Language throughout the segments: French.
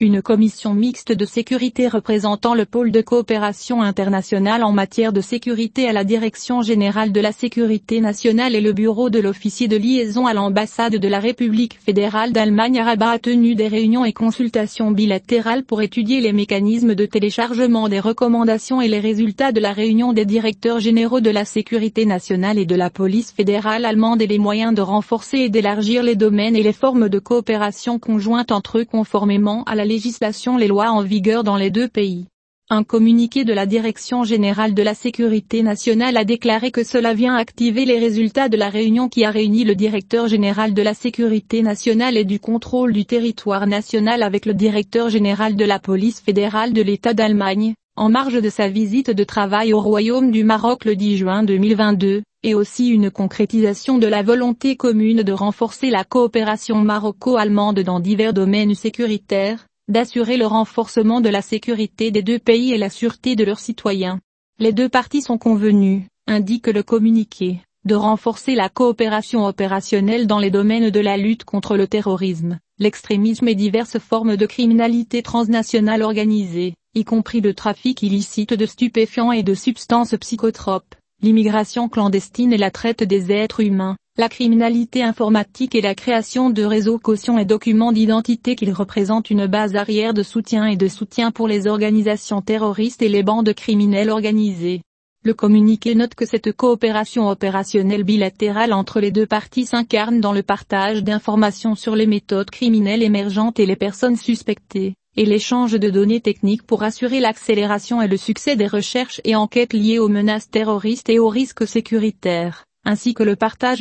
Une commission mixte de sécurité représentant le pôle de coopération internationale en matière de sécurité à la Direction générale de la sécurité nationale et le bureau de l'officier de liaison à l'ambassade de la République fédérale d'Allemagne à Rabat a tenu des réunions et consultations bilatérales pour étudier les mécanismes de téléchargement des recommandations et les résultats de la réunion des directeurs généraux de la sécurité nationale et de la police fédérale allemande et les moyens de renforcer et d'élargir les domaines et les formes de coopération conjointe entre eux conformément à la législation les lois en vigueur dans les deux pays. Un communiqué de la Direction générale de la sécurité nationale a déclaré que cela vient activer les résultats de la réunion qui a réuni le directeur général de la sécurité nationale et du contrôle du territoire national avec le directeur général de la police fédérale de l'État d'Allemagne, en marge de sa visite de travail au Royaume du Maroc le 10 juin 2022, et aussi une concrétisation de la volonté commune de renforcer la coopération maroco-allemande dans divers domaines sécuritaires, d'assurer le renforcement de la sécurité des deux pays et la sûreté de leurs citoyens. Les deux parties sont convenues, indique le communiqué, de renforcer la coopération opérationnelle dans les domaines de la lutte contre le terrorisme, l'extrémisme et diverses formes de criminalité transnationale organisée, y compris le trafic illicite de stupéfiants et de substances psychotropes, l'immigration clandestine et la traite des êtres humains, la criminalité informatique et la création de réseaux cautions et documents d'identité qu'ils représentent une base arrière de soutien pour les organisations terroristes et les bandes criminelles organisées. Le communiqué note que cette coopération opérationnelle bilatérale entre les deux parties s'incarne dans le partage d'informations sur les méthodes criminelles émergentes et les personnes suspectées, et l'échange de données techniques pour assurer l'accélération et le succès des recherches et enquêtes liées aux menaces terroristes et aux risques sécuritaires, ainsi que le partage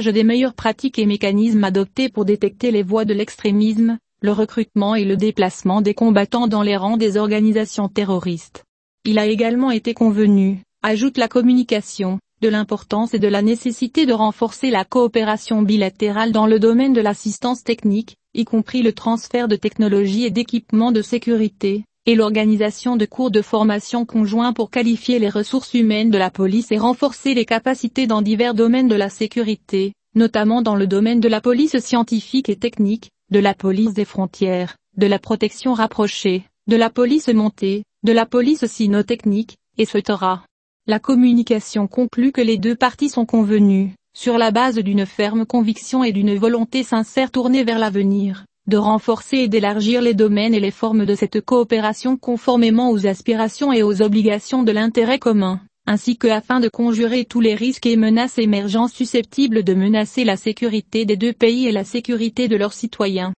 des meilleures pratiques et mécanismes adoptés pour détecter les voies de l'extrémisme, le recrutement et le déplacement des combattants dans les rangs des organisations terroristes. Il a également été convenu, ajoute la communication, de l'importance et de la nécessité de renforcer la coopération bilatérale dans le domaine de l'assistance technique, y compris le transfert de technologies et d'équipements de sécurité, et l'organisation de cours de formation conjoints pour qualifier les ressources humaines de la police et renforcer les capacités dans divers domaines de la sécurité, notamment dans le domaine de la police scientifique et technique, de la police des frontières, de la protection rapprochée, de la police montée, de la police cynotechnique, etc. La communication conclut que les deux parties sont convenues, sur la base d'une ferme conviction et d'une volonté sincère tournée vers l'avenir, de renforcer et d'élargir les domaines et les formes de cette coopération conformément aux aspirations et aux obligations de l'intérêt commun, ainsi que afin de conjurer tous les risques et menaces émergents susceptibles de menacer la sécurité des deux pays et la sécurité de leurs citoyens.